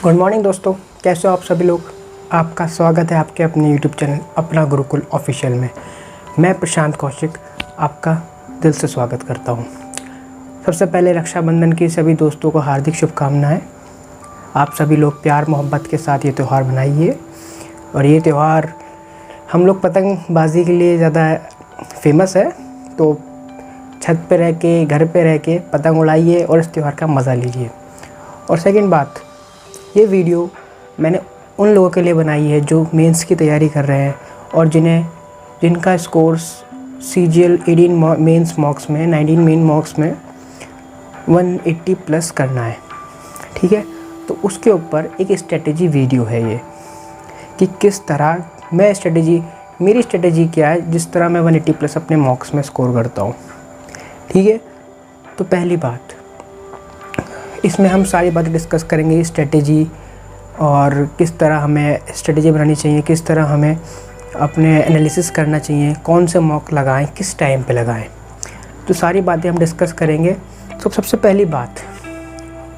Good morning दोस्तों, कैसे हो आप सभी लोग। आपका स्वागत है आपके अपने यूट्यूब चैनल अपना गुरुकुल ऑफिशियल में। मैं प्रशांत कौशिक आपका दिल से स्वागत करता हूं। सबसे पहले रक्षाबंधन की सभी दोस्तों को हार्दिक शुभकामनाएं। आप सभी लोग प्यार मोहब्बत के साथ ये त्यौहार मनाइए। और ये त्यौहार हम लोग पतंगबाजी के लिए ज़्यादा फेमस है, तो छत पे रह के घर पे रह के पतंग उड़ाइए और इस त्यौहार का मज़ा लीजिए। और सेकंड बात, ये वीडियो मैंने उन लोगों के लिए बनाई है जो मेंस की तैयारी कर रहे हैं और जिनका स्कोर्स CGL 18 मेंस मॉक्स में 19 मेन मॉक्स में 180 प्लस करना है। ठीक है, तो उसके ऊपर एक स्ट्रेटेजी वीडियो है ये कि किस तरह मेरी स्ट्रेटेजी क्या है जिस तरह मैं 180 प्लस अपने मॉक्स में स्कोर करता हूँ। ठीक है, तो पहली बात, इसमें हम सारी बातें डिस्कस करेंगे, स्ट्रेटेजी और किस तरह हमें स्ट्रेटेजी बनानी चाहिए, किस तरह हमें अपने एनालिसिस करना चाहिए, कौन से मॉक लगाएं, किस टाइम पे लगाएं, तो सारी बातें हम डिस्कस करेंगे। तो सबसे पहली बात,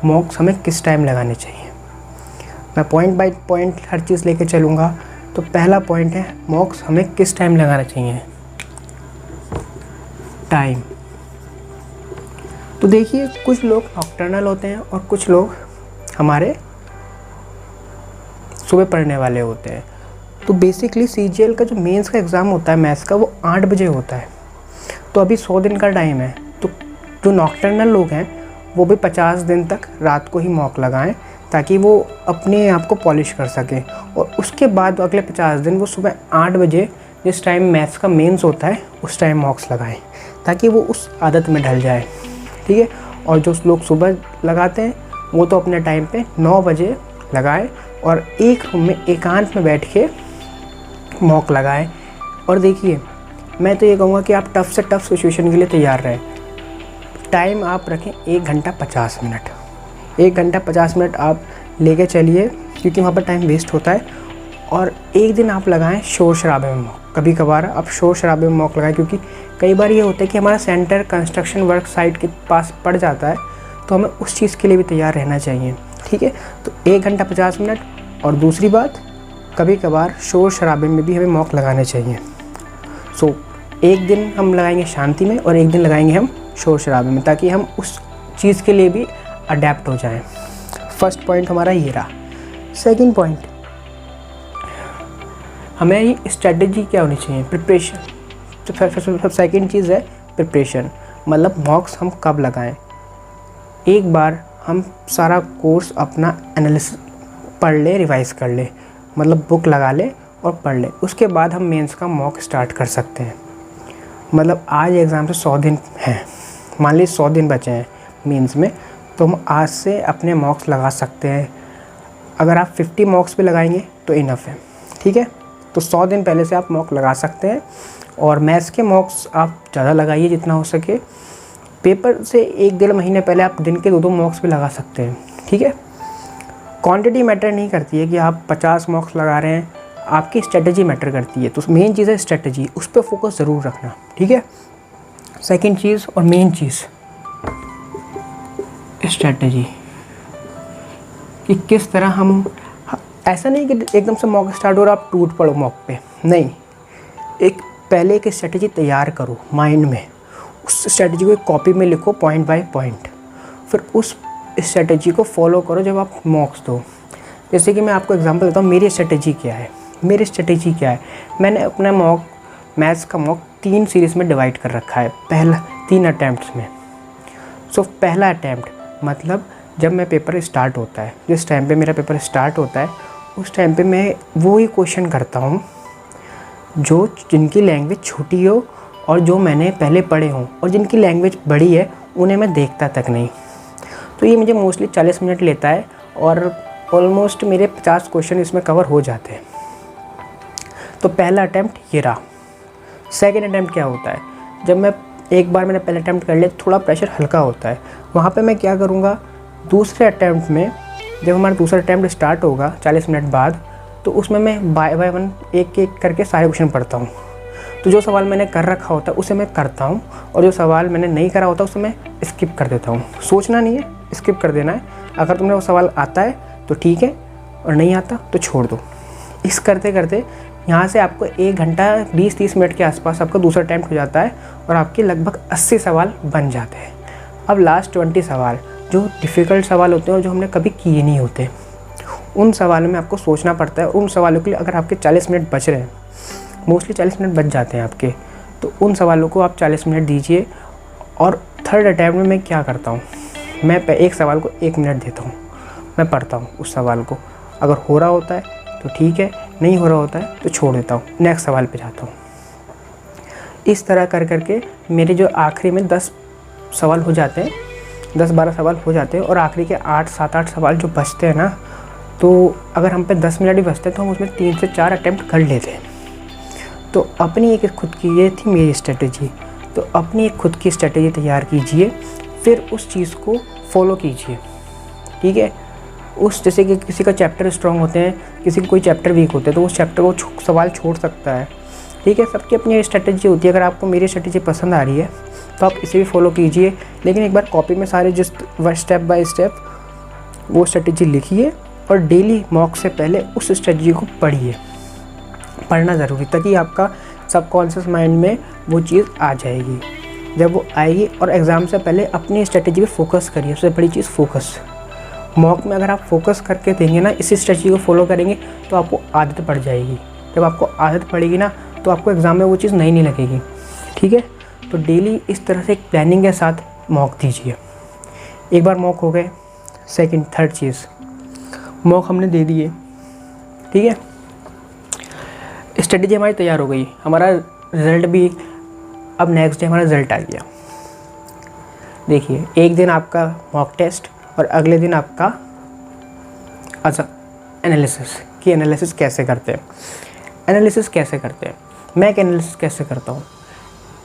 मॉक्स हमें किस टाइम लगाने चाहिए। मैं पॉइंट बाय पॉइंट हर चीज़ लेके चलूँगा। तो पहला पॉइंट है, मॉक्स हमें किस टाइम लगाना चाहिए। टाइम, तो देखिए कुछ लोग नॉकटर्नल होते हैं और कुछ लोग हमारे सुबह पढ़ने वाले होते हैं। तो बेसिकली CGL का जो मेंस का एग्ज़ाम होता है मैथ्स का, वो 8 बजे होता है। तो अभी 100 दिन का टाइम है। तो जो नॉकटर्नल लोग हैं वो भी 50 दिन तक रात को ही मॉक लगाएं ताकि वो अपने आप को पॉलिश कर सकें। और उसके बाद अगले 50 दिन वो सुबह 8 बजे जिस टाइम मैथ्स का मेंस होता है उस टाइम मॉक्स लगाएं ताकि वो उस आदत में ढल जाए। ठीक है, और जो लोग सुबह लगाते हैं वो तो अपने टाइम पे 9 बजे लगाएं और एक रूम में एकांत में बैठ के मॉक लगाएं। और देखिए, मैं तो ये कहूँगा कि आप टफ़ से टफ़ सिचुएशन के लिए तैयार रहें। टाइम आप रखें 1 घंटा 50 मिनट। 1 घंटा 50 मिनट आप लेके चलिए क्योंकि वहाँ पर टाइम वेस्ट होता है। और एक दिन आप लगाएं शोर शराबे में मॉक। कभी कभार आप शोर शराबे में मॉक लगाएं क्योंकि कई बार ये होता है कि हमारा सेंटर कंस्ट्रक्शन वर्क साइट के पास पड़ जाता है, तो हमें उस चीज़ के लिए भी तैयार रहना चाहिए। ठीक है, तो 1 घंटा 50 मिनट। और दूसरी बात, कभी कभार शोर शराबे में भी हमें मॉक लगाने चाहिए। एक दिन हम लगाएंगे शांति में और एक दिन लगाएंगे हम शोर शराबे में ताकि हम उस चीज़ के लिए भी अडेप्ट हो जाएं। फर्स्ट पॉइंट हमारा ये रहा। सेकंड पॉइंट, हमारी स्ट्रेटजी क्या होनी चाहिए, प्रिपरेशन। तो सेकंड चीज़ है प्रिपरेशन, मतलब मॉक्स हम कब लगाएं। एक बार हम सारा कोर्स अपना एनालिसिस पढ़ ले, रिवाइज कर ले, मतलब बुक लगा ले और पढ़ ले। उसके बाद हम मेंस का मॉक स्टार्ट कर सकते हैं। मतलब आज एग्ज़ाम से 100 दिन हैं, मान लीजिए 100 दिन बचे हैं मेंस में, तो हम आज से अपने मॉक्स लगा सकते हैं। अगर आप 50 मॉक्स भी लगाएंगे तो इनफ है। ठीक है, तो 100 दिन पहले से आप मॉक लगा सकते हैं। और मैथ्स के मॉक्स आप ज़्यादा लगाइए जितना हो सके। पेपर से 1-1.5 महीने पहले आप दिन के 2-2 मॉक्स भी लगा सकते हैं। ठीक है, क्वांटिटी मैटर नहीं करती है कि आप 50 मॉक्स लगा रहे हैं, आपकी स्ट्रेटजी मैटर करती है। तो मेन चीज़ है स्ट्रेटजी, उस पर फोकस ज़रूर रखना। ठीक है, सेकंड चीज़ और मेन चीज़ स्ट्रेटजी, कि किस तरह हम, ऐसा नहीं कि एकदम से मॉक स्टार्ट हो और आप टूट पड़ो मॉक पे, नहीं। पहले एक स्ट्रेटजी तैयार करो माइंड में, उस स्ट्रेटजी को एक कॉपी में लिखो पॉइंट बाय पॉइंट, फिर उस स्ट्रेटजी को फॉलो करो जब आप मॉक्स दो। जैसे कि मैं आपको एग्जांपल देता हूँ, मेरी स्ट्रेटजी क्या है। मैंने अपना मैथ्स का मॉक 3 सीरीज़ में डिवाइड कर रखा है, पहला 3 अटैम्प्ट्स में। पहला अटैम्प्ट मतलब जब मैं पेपर स्टार्ट होता है, जिस टाइम पे मेरा पेपर स्टार्ट होता है उस टाइम पे मैं वो ही क्वेश्चन करता हूँ जिनकी लैंग्वेज छोटी हो और जो मैंने पहले पढ़े हों, और जिनकी लैंग्वेज बड़ी है उन्हें मैं देखता तक नहीं। तो ये मुझे मोस्टली 40 मिनट लेता है और ऑलमोस्ट मेरे 50 क्वेश्चन इसमें कवर हो जाते हैं। तो पहला अटैम्प्ट ये रहा। सेकेंड अटैम्प्ट क्या होता है, जब मैंने पहला अटैम्प्ट कर लिया तो थोड़ा प्रेशर हल्का होता है। वहाँ पे मैं क्या करूँगा, दूसरे अटैम्प्ट में जब हमारा दूसरा अटैम्प्ट स्टार्ट होगा 40 मिनट बाद, तो उसमें मैं बाय वन एक एक करके सारे क्वेश्चन पढ़ता हूँ। तो जो सवाल मैंने कर रखा होता है उसे मैं करता हूँ और जो सवाल मैंने नहीं करा होता उसे मैं स्किप कर देता हूँ। सोचना नहीं है, स्किप कर देना है। अगर तुम्हें वो सवाल आता है तो ठीक है, और नहीं आता तो छोड़ दो। इस करते करते यहाँ से आपको 1 घंटा 20-30 मिनट के आसपास आपका दूसरा अटैम्प्ट हो जाता है और आपके लगभग 80 सवाल बन जाते हैं। अब लास्ट 20 सवाल जो डिफ़िकल्ट सवाल होते हैं और जो हमने कभी किए नहीं होते, उन सवालों में आपको सोचना पड़ता है। उन सवालों के लिए अगर आपके 40 मिनट बच रहे हैं, मोस्टली 40 मिनट बच जाते हैं आपके, तो उन सवालों को आप 40 मिनट दीजिए। और थर्ड अटैम्प्ट में मैं क्या करता हूँ, मैं एक सवाल को 1 मिनट देता हूँ, मैं पढ़ता हूँ उस सवाल को। अगर हो रहा होता है तो ठीक है, नहीं हो रहा होता है तो छोड़ देता हूँ, नेक्स्ट सवाल पे जाता हूँ। इस तरह कर करके मेरे जो आखिरी में 10 सवाल हो जाते हैं, 10-12 सवाल हो जाते हैं, और आखिरी के 7-8 सवाल जो बचते हैं ना, तो अगर हम पे 10 मिनट भी बचते हैं तो हम उसमें 3 से 4 अटैम्प्ट कर लेते हैं। तो अपनी एक खुद की, ये थी मेरी स्ट्रेटजी। तो अपनी एक खुद की स्ट्रेटजी तैयार कीजिए, फिर उस चीज़ को फॉलो कीजिए, ठीक है। उस जैसे कि किसी का चैप्टर स्ट्रॉन्ग होते हैं, किसी का कोई चैप्टर वीक होते हैं, तो उस चैप्टर को सवाल छोड़ सकता है, ठीक है। सबकी अपनी स्ट्रेटजी होती है। अगर आपको मेरी स्ट्रेटजी पसंद आ रही है तो आप इसे भी फॉलो कीजिए, लेकिन एक बार कॉपी में सारे जिस स्टेप बाय स्टेप वो स्ट्रेटजी लिखिए और डेली मॉक से पहले उस स्ट्रेटजी को पढ़िए। पढ़ना ज़रूरी, ताकि आपका सबकॉन्शियस माइंड में वो चीज़ आ जाएगी। जब वो आएगी, और एग्ज़ाम से पहले अपनी स्ट्रेटजी पे फोकस करिए। सबसे बड़ी चीज़ फोकस। मॉक में अगर आप फोकस करके देंगे ना, इसी स्ट्रेटजी को फॉलो करेंगे, तो आपको आदत पड़ जाएगी। जब आपको आदत पड़ेगी ना, तो आपको एग्ज़ाम में वो चीज़ नहीं लगेगी, ठीक है। तो डेली इस तरह से एक प्लानिंग के साथ मॉक दीजिए। एक बार मॉक हो गए, सेकंड थर्ड चीज़, मॉक हमने दे दिए, ठीक है। स्ट्रेटजी हमारी तैयार हो गई, हमारा रिज़ल्ट भी, अब नेक्स्ट डे हमारा रिज़ल्ट आ गया। देखिए, एक दिन आपका मॉक टेस्ट और अगले दिन आपका अच्छा एनालिसिस, कि एनालिसिस कैसे करते हैं। एनालिसिस कैसे करते हैं, मैं एक एनालिसिस कैसे करता हूँ।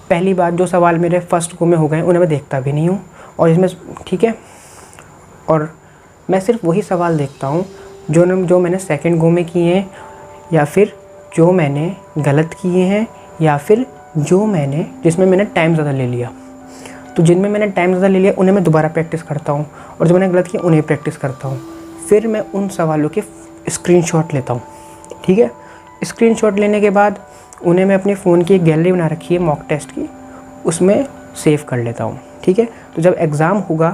पहली बात, जो सवाल मेरे फर्स्ट गो में हो गए उन्हें मैं देखता भी नहीं हूँ, और इसमें ठीक है, और मैं सिर्फ वही सवाल देखता हूँ जो मैंने सेकंड गो में किए हैं, या फिर जो मैंने गलत किए हैं, या फिर जिसमें मैंने टाइम ज़्यादा ले लिया। तो जिनमें मैंने टाइम ज़्यादा ले लिया उन्हें मैं दोबारा प्रैक्टिस करता हूँ, और जो मैंने गलत किया उन्हें प्रैक्टिस करता हूँ। फिर मैं उन सवालों के स्क्रीनशॉट लेता हूँ, ठीक है। स्क्रीनशॉट लेने के बाद उन्हें मैं अपने फ़ोन की एक गैलरी बना रखी है मॉक टेस्ट की, उसमें सेव कर लेता हूँ, ठीक है। तो जब एग्ज़ाम होगा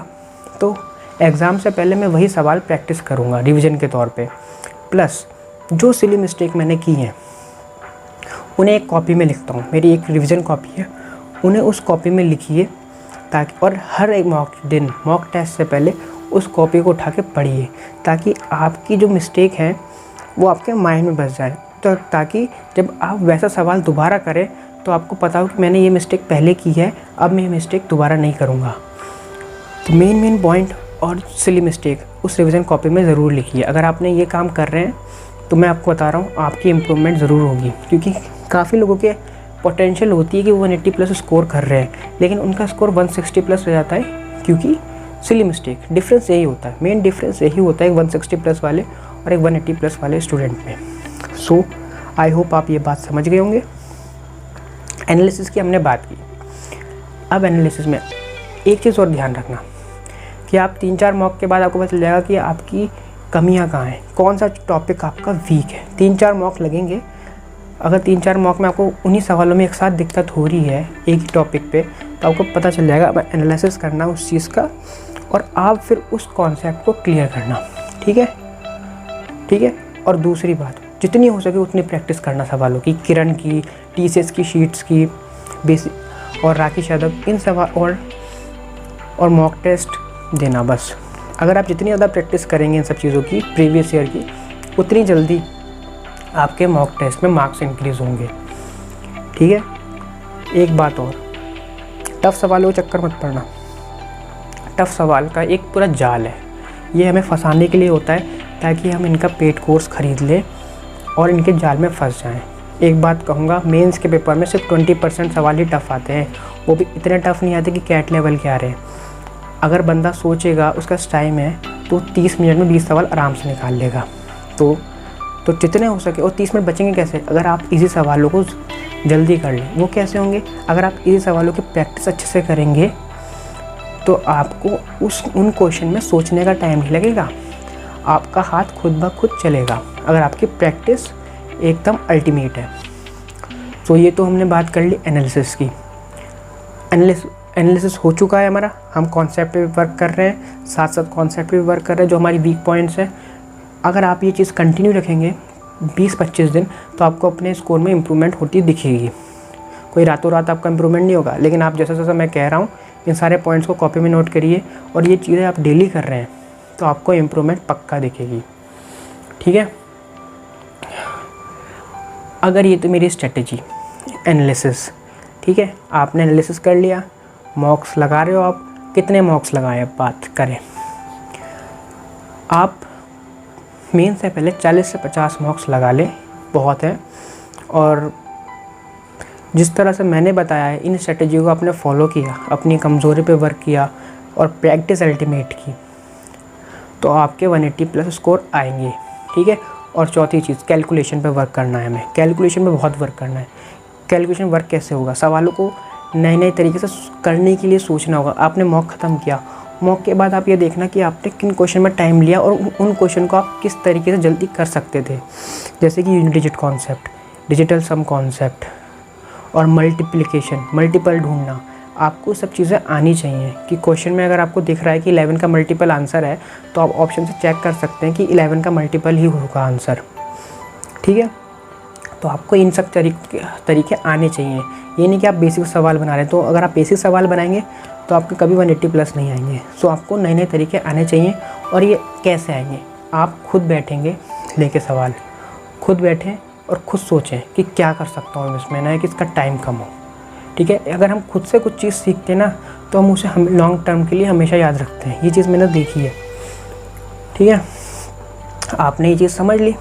तो एग्ज़ाम से पहले मैं वही सवाल प्रैक्टिस करूँगा रिवीजन के तौर पे। प्लस जो सिली मिस्टेक मैंने की हैं उन्हें एक कॉपी में लिखता हूँ, मेरी एक रिवीजन कॉपी है, उन्हें उस कॉपी में लिखिए, ताकि और हर एक मॉक टेस्ट से पहले उस कॉपी को उठा के पढ़िए, ताकि आपकी जो मिस्टेक है वो आपके माइंड में बस जाए। तो ताकि जब आप वैसा सवाल दोबारा करें तो आपको पता हो कि मैंने ये मिस्टेक पहले की है, अब मैं ये मिस्टेक दोबारा नहीं करूँगा। तो मेन पॉइंट और सिली मिस्टेक उस रिवीजन कॉपी में ज़रूर लिखिए। अगर आपने ये काम कर रहे हैं तो मैं आपको बता रहा हूँ आपकी इम्प्रूवमेंट ज़रूर होगी, क्योंकि काफ़ी लोगों के पोटेंशियल होती है कि वो 180 प्लस स्कोर कर रहे हैं, लेकिन उनका स्कोर 160 प्लस हो जाता है, क्योंकि सिली मिस्टेक। डिफरेंस यही होता है, मेन डिफरेंस यही होता है 160 प्लस वाले और एक 180 प्लस वाले स्टूडेंट में। सो आई होप आप ये बात समझ गए होंगे। एनालिसिस की हमने बात की। अब एनालिसिस में एक चीज़ और ध्यान रखना कि आप 3-4 मॉक के बाद आपको पता चल जाएगा कि आपकी कमियां कहाँ हैं, कौन सा टॉपिक आपका वीक है। 3-4 मॉक लगेंगे। अगर 3-4 मॉक में आपको उन्हीं सवालों में एक साथ दिक्कत हो रही है एक ही टॉपिक पे, तो आपको पता चल जाएगा। अब एनालिसिस करना उस चीज़ का, और आप फिर उस कॉन्सेप्ट को क्लियर करना, ठीक है, ठीक है। और दूसरी बात, जितनी हो सके उतनी प्रैक्टिस करना सवालों की, किरण की, टीसीएस की शीट्स की, बेसिक और राकेश यादव, इन सवाल और मॉक टेस्ट देना बस। अगर आप जितनी ज़्यादा प्रैक्टिस करेंगे इन सब चीज़ों की, प्रीवियस ईयर की, उतनी जल्दी आपके मॉक टेस्ट में मार्क्स इंक्रीज़ होंगे, ठीक है। एक बात और, टफ़ सवालों के चक्कर मत पड़ना। टफ़ सवाल का एक पूरा जाल है, ये हमें फंसाने के लिए होता है ताकि हम इनका पेड कोर्स ख़रीद लें और इनके जाल में फंस जाएं। एक बात कहूँगा, मेंस के पेपर में सिर्फ 20% सवाल ही टफ़ आते हैं, वो भी इतने टफ़ नहीं आते कि कैट लेवल के आ रहे हैं। अगर बंदा सोचेगा, उसका टाइम है, तो 30 मिनट में 20 सवाल आराम से निकाल लेगा। तो जितने हो सके, और 30 मिनट बचेंगे कैसे? अगर आप इजी सवालों को जल्दी कर लें। वो कैसे होंगे? अगर आप इजी सवालों की प्रैक्टिस अच्छे से करेंगे तो आपको उन क्वेश्चन में सोचने का टाइम नहीं लगेगा। आपका हाथ खुद ब खुद चलेगा अगर आपकी प्रैक्टिस एकदम अल्टीमेट है। तो ये तो हमने बात कर ली एनालिसिस की। एनालिसिस हो चुका है हमारा, हम कॉन्सेप्ट पे भी वर्क कर रहे हैं, साथ साथ कॉन्सेप्ट पे भी वर्क कर रहे हैं जो हमारी वीक पॉइंट्स हैं। अगर आप ये चीज़ कंटिन्यू रखेंगे 20-25 दिन तो आपको अपने स्कोर में इम्प्रूवमेंट होती दिखेगी। कोई रातों रात आपका इम्प्रूवमेंट नहीं होगा, लेकिन आप जैसा जैसा मैं कह रहा हूँ इन सारे पॉइंट्स को कॉपी में नोट करिए और ये चीज़ें आप डेली कर रहे हैं तो आपको इम्प्रूवमेंट पक्का दिखेगी। ठीक है, अगर ये तो मेरी स्ट्रेटजी एनालिसिस। ठीक है, आपने एनालिसिस कर लिया, मॉक्स लगा रहे हो आप, कितने मॉक्स लगाए अब बात करें। आप मेन से पहले 40 से 50 मॉक्स लगा लें, बहुत है। और जिस तरह से मैंने बताया है इन स्ट्रेटजी को आपने फॉलो किया, अपनी कमज़ोरी पे वर्क किया और प्रैक्टिस अल्टीमेट की, तो आपके 180 प्लस स्कोर आएंगे। ठीक है, और चौथी चीज़ कैलकुलेशन पे वर्क करना है, हमें कैलकुलेशन पे बहुत वर्क करना है। कैलकुलेशन वर्क कैसे होगा, सवालों को नए नए तरीके से करने के लिए सोचना होगा। आपने मॉक ख़त्म किया, मॉक के बाद आप ये देखना कि आपने किन क्वेश्चन में टाइम लिया और उन क्वेश्चन को आप किस तरीके से जल्दी कर सकते थे। जैसे कि unit digit concept, digital sum concept और मल्टीप्लिकेशन, मल्टीपल ढूंढना, आपको सब चीज़ें आनी चाहिए। कि क्वेश्चन में अगर आपको दिख रहा है कि 11 का मल्टीपल आंसर है तो आप ऑप्शन से चेक कर सकते हैं कि 11 का मल्टीपल ही होगा आंसर। ठीक है, तो आपको इन सब तरीके आने चाहिए। ये नहीं कि आप बेसिक सवाल बना रहे हैं, तो अगर आप बेसिक सवाल बनाएंगे तो आपके कभी 180 प्लस नहीं आएंगे। सो आपको नए नए तरीके आने चाहिए। और ये कैसे आएंगे, आप खुद बैठेंगे लेके सवाल, खुद बैठें और खुद सोचें कि क्या कर सकता हूँ इसमें, ना कि इसका टाइम कम हो। ठीक है, अगर हम खुद से कुछ चीज़ सीखते हैं ना तो हम उसे लॉन्ग टर्म के लिए हमेशा याद रखते हैं। ये चीज़ मैंने देखी है। ठीक है, आपने ये चीज़ समझ ली,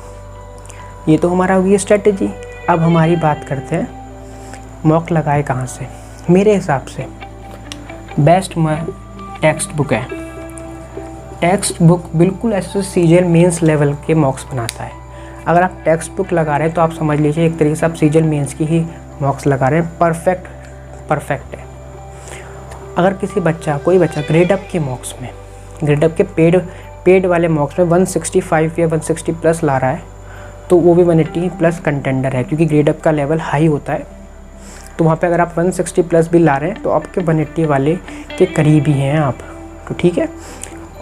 ये तो हमारा होगी स्ट्रेटजी। अब हमारी बात करते हैं मॉक लगाए कहाँ से। मेरे हिसाब से बेस्ट टेक्स्ट बुक है। टेक्स्ट बुक बिल्कुल ऐसे सीजीएल मेंस लेवल के मॉक्स बनाता है। अगर आप टेक्स्ट बुक लगा रहे हैं तो आप समझ लीजिए एक तरीके से आप सीजीएल मेंस की ही मॉक्स लगा रहे हैं। परफेक्ट है। अगर कोई बच्चा ग्रेड अप के मॉक्स में, ग्रेड अप के पेड वाले मॉक्स में 165 या 160 प्लस ला रहा है तो वो भी 180 प्लस कंटेंडर है, क्योंकि ग्रेड अप का लेवल हाई होता है। तो वहाँ पे अगर आप 160 प्लस भी ला रहे हैं तो आपके 180 वाले के करीब ही हैं आप। तो ठीक है,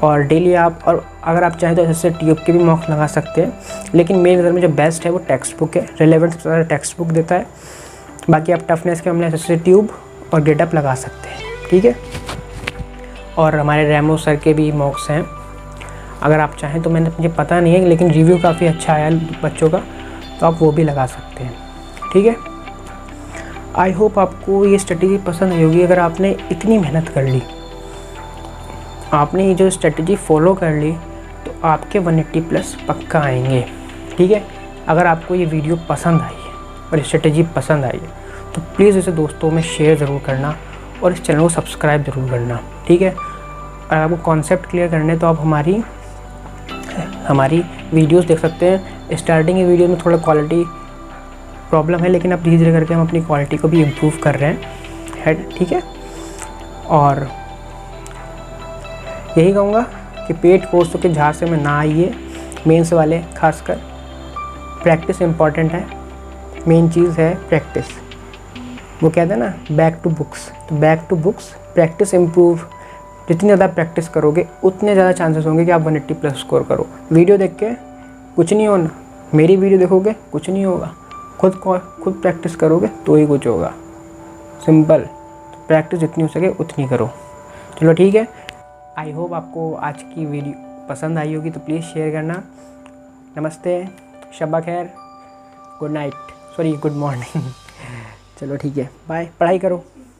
और डेली आप, और अगर आप चाहें तो ऐसे ट्यूब के भी मॉक्स लगा सकते हैं, लेकिन मेरी नज़र में जो बेस्ट है वो टेक्स्ट बुक है। रिलेवेंट सबसे ज़्यादा टेक्स्ट बुक देता है। बाकी आप टफनेस के हमने ऐसे ट्यूब और ग्रेड अप लगा सकते हैं। ठीक है, और हमारे रेमो सर के भी मॉक्स हैं, अगर आप चाहें तो। मुझे पता नहीं है, लेकिन रिव्यू काफ़ी अच्छा आया बच्चों का, तो आप वो भी लगा सकते हैं। ठीक है, आई होप आपको ये स्ट्रेटजी पसंद आई होगी। अगर आपने इतनी मेहनत कर ली, आपने ये जो स्ट्रेटजी फॉलो कर ली, तो आपके 180 प्लस पक्का आएंगे। ठीक है, अगर आपको ये वीडियो पसंद आई है और ये स्ट्रेटजी पसंद आई है तो प्लीज़ इसे दोस्तों में शेयर ज़रूर करना और इस चैनल को सब्सक्राइब ज़रूर करना। ठीक है, अगर आपको कॉन्सेप्ट क्लियर करने तो आप हमारी वीडियोस देख सकते हैं। स्टार्टिंग की वीडियो में थोड़ा क्वालिटी प्रॉब्लम है, लेकिन अब धीरे धीरे करके हम अपनी क्वालिटी को भी इम्प्रूव कर रहे हैं। ठीक है, और यही कहूँगा कि पेड कोर्सों के झांसे में ना आइए। मेंस वाले खासकर, प्रैक्टिस इम्पॉर्टेंट है। मेन चीज़ है प्रैक्टिस। वो कहते हैं ना बैक टू बुक्स, तो back to books, practice improve. जितनी ज़्यादा प्रैक्टिस करोगे उतने ज़्यादा चांसेस होंगे कि आप 180 प्लस स्कोर करो। वीडियो देख के कुछ नहीं होना, मेरी वीडियो देखोगे कुछ नहीं होगा, खुद प्रैक्टिस करोगे तो ही कुछ होगा। सिंपल, प्रैक्टिस जितनी हो सके उतनी करो। चलो ठीक है, आई होप आपको आज की वीडियो पसंद आई होगी, तो प्लीज़ शेयर करना। नमस्ते, शब्बा खैर, good night, sorry good morning. चलो ठीक है, बाय। पढ़ाई करो।